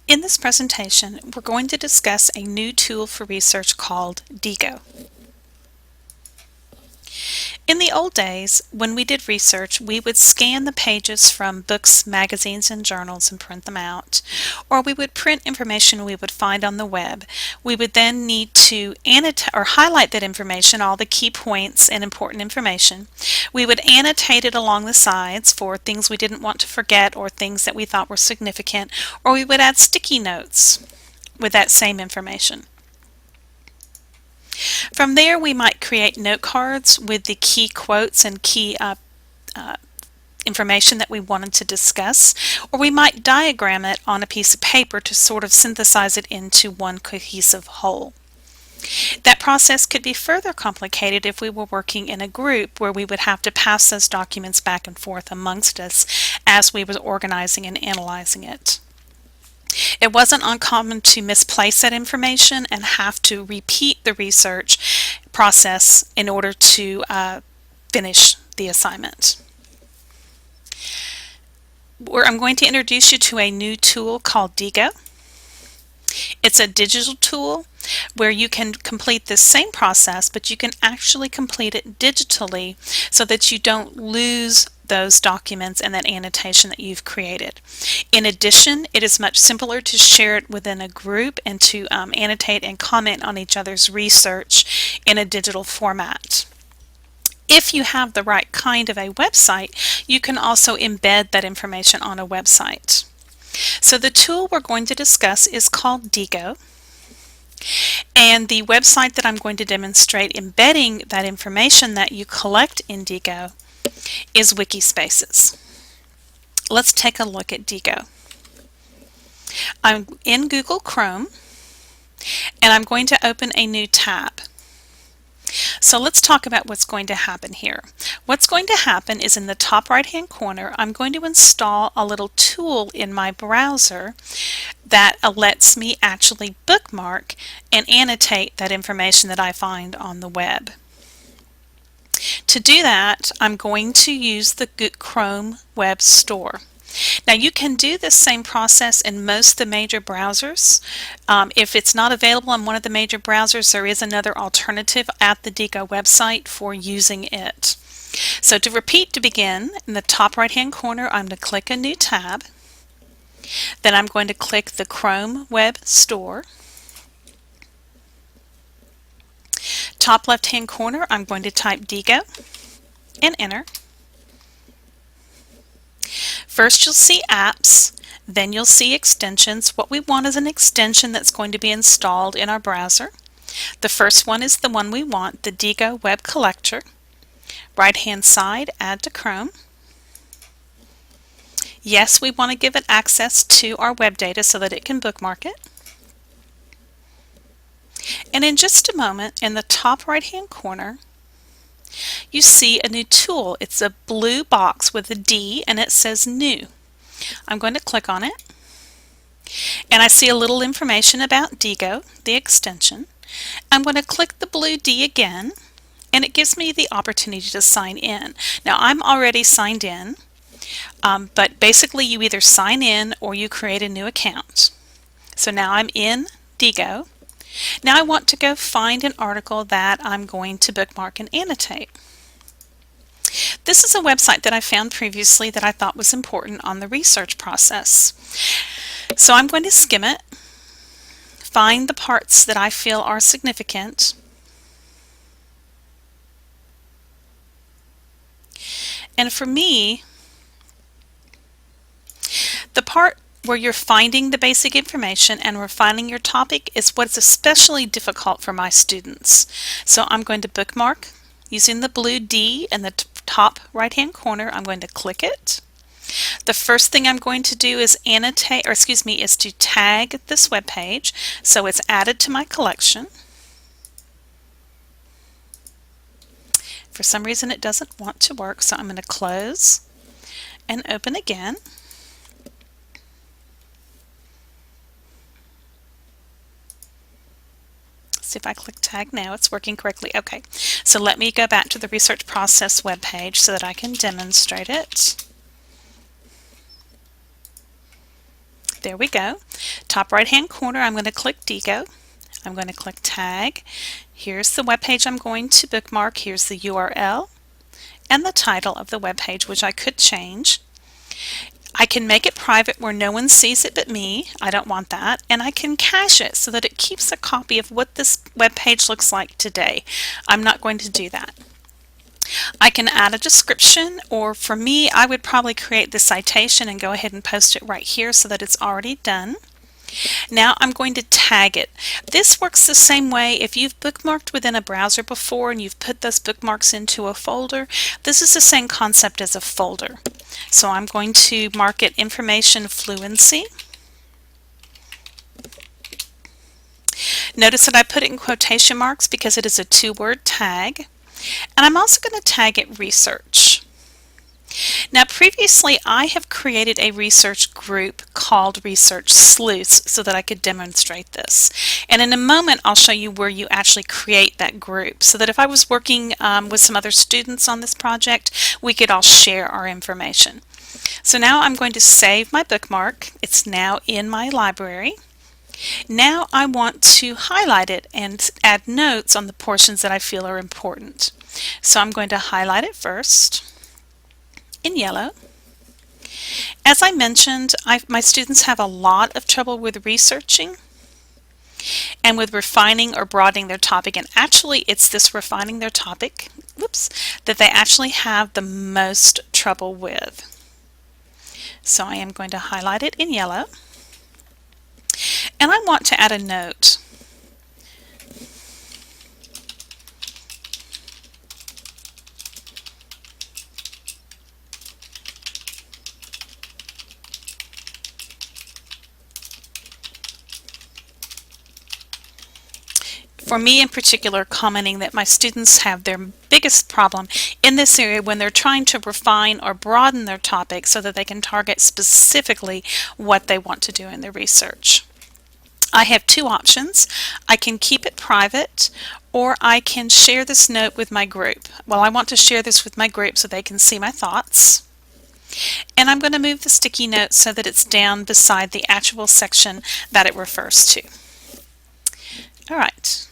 In this presentation, we're going to discuss a new tool for research called Diigo. In the old days, when we did research, we would scan the pages from books, magazines, and journals and print them out, or we would print information we would find on the web. We would then need to annotate or highlight that information, all the key points and important information. We would annotate it along the sides for things we didn't want to forget or things that we thought were significant, or we would add sticky notes with that same information. From there, we might create note cards with the key quotes and key information that we wanted to discuss, or we might diagram it on a piece of paper to sort of synthesize it into one cohesive whole. That process could be further complicated if we were working in a group where we would have to pass those documents back and forth amongst us as we were organizing and analyzing it. It wasn't uncommon to misplace that information and have to repeat the research process in order to finish the assignment. I'm going to introduce you to a new tool called Diigo. It's a digital tool where you can complete the same process, but you can actually complete it digitally so that you don't lose those documents and that annotation that you've created. In addition, it is much simpler to share it within a group and to annotate and comment on each other's research in a digital format. If you have the right kind of a website, you can also embed that information on a website. So the tool we're going to discuss is called Diigo, and the website that I'm going to demonstrate embedding that information that you collect in Diigo is Wikispaces. Let's take a look at Diigo. I'm in Google Chrome and I'm going to open a new tab. So let's talk about what's going to happen here. What's going to happen is in the top right hand corner, I'm going to install a little tool in my browser that lets me actually bookmark and annotate that information that I find on the web. To do that, I'm going to use the Chrome Web Store. Now you can do this same process in most of the major browsers. If it's not available on one of the major browsers, there is another alternative at the Diigo website for using it. So to repeat, to begin, in the top right hand corner, I'm going to click a new tab. Then I'm going to click the Chrome Web Store. Top left hand corner, I'm going to type Diigo and enter. First you'll see apps, then you'll see extensions. What we want is an extension that's going to be installed in our browser. The first one is the one we want, the Diigo Web Collector. Right hand side, add to Chrome. Yes, we want to give it access to our web data so that it can bookmark it. And in just a moment, in the top right hand corner, you see a new tool. It's a blue box with a D and it says New. I'm going to click on it and I see a little information about Diigo, the extension. I'm going to click the blue D again and it gives me the opportunity to sign in. Now I'm already signed in, but basically you either sign in or you create a new account. So now I'm in Diigo. Now I want to go find an article that I'm going to bookmark and annotate. This is a website that I found previously that I thought was important on the research process. So I'm going to skim it, find the parts that I feel are significant, and for me, the part where you're finding the basic information and refining your topic is what's especially difficult for my students. So I'm going to bookmark using the blue D in the top right hand corner. I'm going to click it. The first thing I'm going to do is is to tag this web page so it's added to my collection. For some reason it doesn't want to work, so I'm going to close and open again. See if I click tag now, it's working correctly. Okay, so let me go back to the research process web page so that I can demonstrate it. There we go. Top right hand corner, I'm going to click Diigo. I'm going to click Tag. Here's the web page I'm going to bookmark. Here's the URL and the title of the web page, which I could change. I can make it private where no one sees it but me. I don't want that. And I can cache it so that it keeps a copy of what this web page looks like today. I'm not going to do that. I can add a description, or for me, I would probably create the citation and go ahead and post it right here so that it's already done. Now I'm going to tag it. This works the same way if you've bookmarked within a browser before and you've put those bookmarks into a folder. This is the same concept as a folder. So I'm going to mark it Information Fluency. Notice that I put it in quotation marks because it is a two-word tag. And I'm also going to tag it Research. Now previously I have created a research group called Research Sleuths so that I could demonstrate this. And in a moment I'll show you where you actually create that group so that if I was working with some other students on this project, we could all share our information. So now I'm going to save my bookmark. It's now in my library. Now I want to highlight it and add notes on the portions that I feel are important. So I'm going to highlight it first in yellow. As I mentioned, my students have a lot of trouble with researching and with refining or broadening their topic, and actually it's this refining their topic, that they actually have the most trouble with. So I am going to highlight it in yellow, and I want to add a note. For me in particular, commenting that my students have their biggest problem in this area when they're trying to refine or broaden their topic so that they can target specifically what they want to do in their research. I have two options. I can keep it private, or I can share this note with my group. Well, I want to share this with my group so they can see my thoughts. And I'm going to move the sticky note so that it's down beside the actual section that it refers to. All right.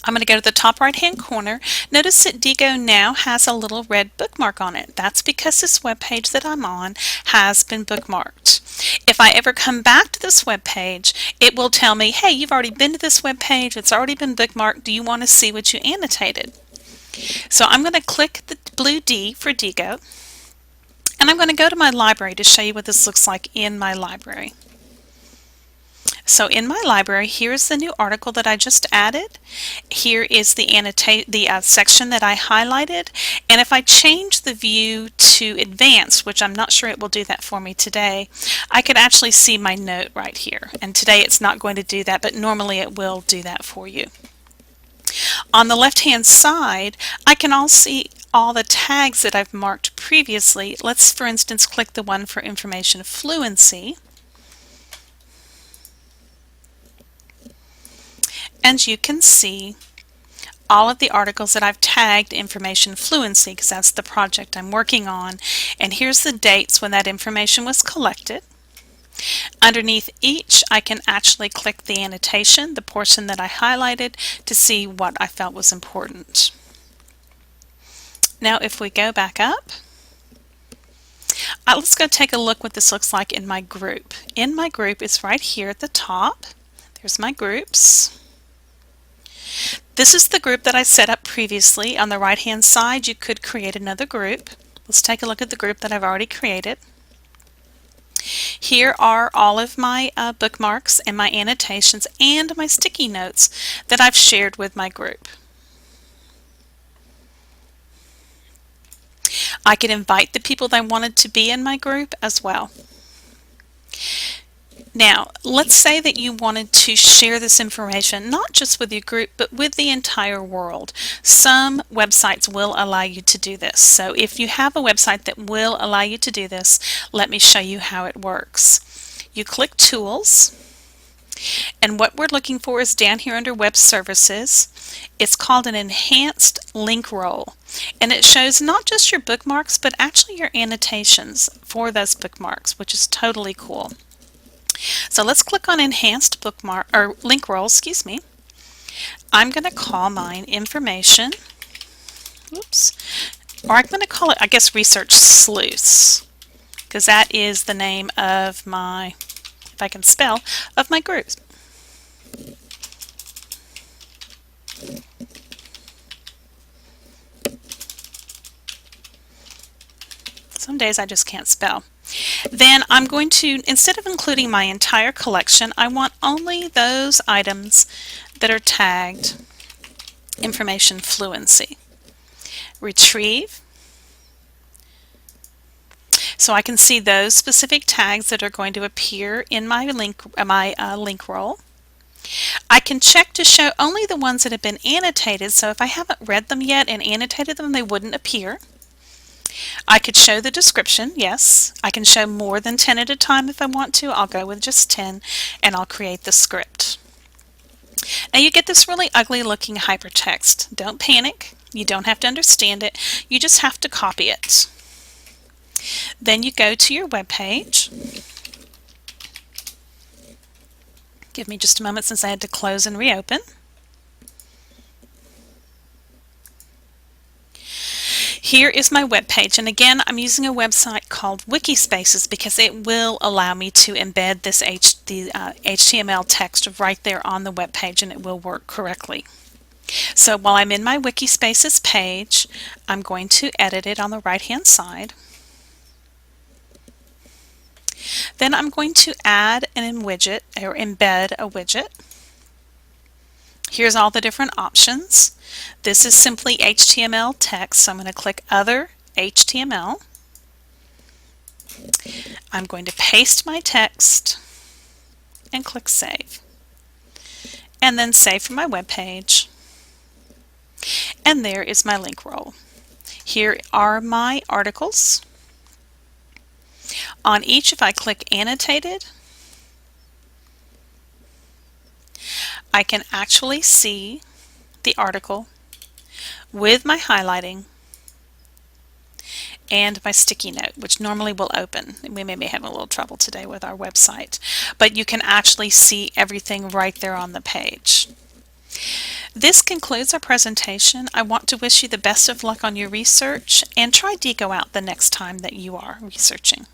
I'm going to go to the top right hand corner. Notice that Diigo now has a little red bookmark on it. That's because this web page that I'm on has been bookmarked. If I ever come back to this web page, it will tell me, hey, you've already been to this web page, it's already been bookmarked, do you want to see what you annotated? So I'm going to click the blue D for Diigo, and I'm going to go to my library to show you what this looks like in my library. So in my library, here's the new article that I just added. Here is the section that I highlighted. And if I change the view to advanced, which I'm not sure it will do that for me today, I could actually see my note right here. And today it's not going to do that, but normally it will do that for you. On the left-hand side, I can all see all the tags that I've marked previously. Let's, for instance, click the one for Information Fluency. And you can see all of the articles that I've tagged Information Fluency because that's the project I'm working on. And here's the dates when that information was collected. Underneath each, I can actually click the annotation, the portion that I highlighted, to see what I felt was important. Now if we go back up, let's go take a look what this looks like in my group. In my group, it's right here at the top. There's my groups. This is the group that I set up previously. On the right hand side you could create another group. Let's take a look at the group that I've already created. Here are all of my bookmarks and my annotations and my sticky notes that I've shared with my group. I could invite the people that I wanted to be in my group as well. Now, let's say that you wanted to share this information not just with your group, but with the entire world. Some websites will allow you to do this. So if you have a website that will allow you to do this, let me show you how it works. You click Tools, and what we're looking for is down here under Web Services. It's called an Enhanced Link Role, and it shows not just your bookmarks, but actually your annotations for those bookmarks, which is totally cool. So let's click on Enhanced Bookmark or Link Roll, excuse me. I'm going to call mine Information. Oops. Or I'm going to call it, I guess, Research Sleuths, because that is the name of my, if I can spell, of my group. Some days I just can't spell. Then I'm going to, instead of including my entire collection, I want only those items that are tagged Information Fluency. Retrieve. So I can see those specific tags that are going to appear in my link roll. I can check to show only the ones that have been annotated, so if I haven't read them yet and annotated them, they wouldn't appear. I could show the description, yes. I can show more than 10 at a time if I want to. I'll go with just 10 and I'll create the script. Now you get this really ugly looking hypertext. Don't panic. You don't have to understand it. You just have to copy it. Then you go to your web page. Give me just a moment since I had to close and reopen. Here is my web page, and again I'm using a website called Wikispaces because it will allow me to embed this HTML text right there on the web page, and it will work correctly. So while I'm in my Wikispaces page, I'm going to edit it on the right hand side. Then I'm going to add an widget or embed a widget. Here's all the different options. This is simply HTML text, so I'm going to click Other HTML. I'm going to paste my text and click Save. And then save from my web page. And there is my link roll. Here are my articles. On each, if I click Annotated, I can actually see the article with my highlighting and my sticky note, which normally will open. We may be having a little trouble today with our website, but you can actually see everything right there on the page. This concludes our presentation. I want to wish you the best of luck on your research, and try Diigo out the next time that you are researching.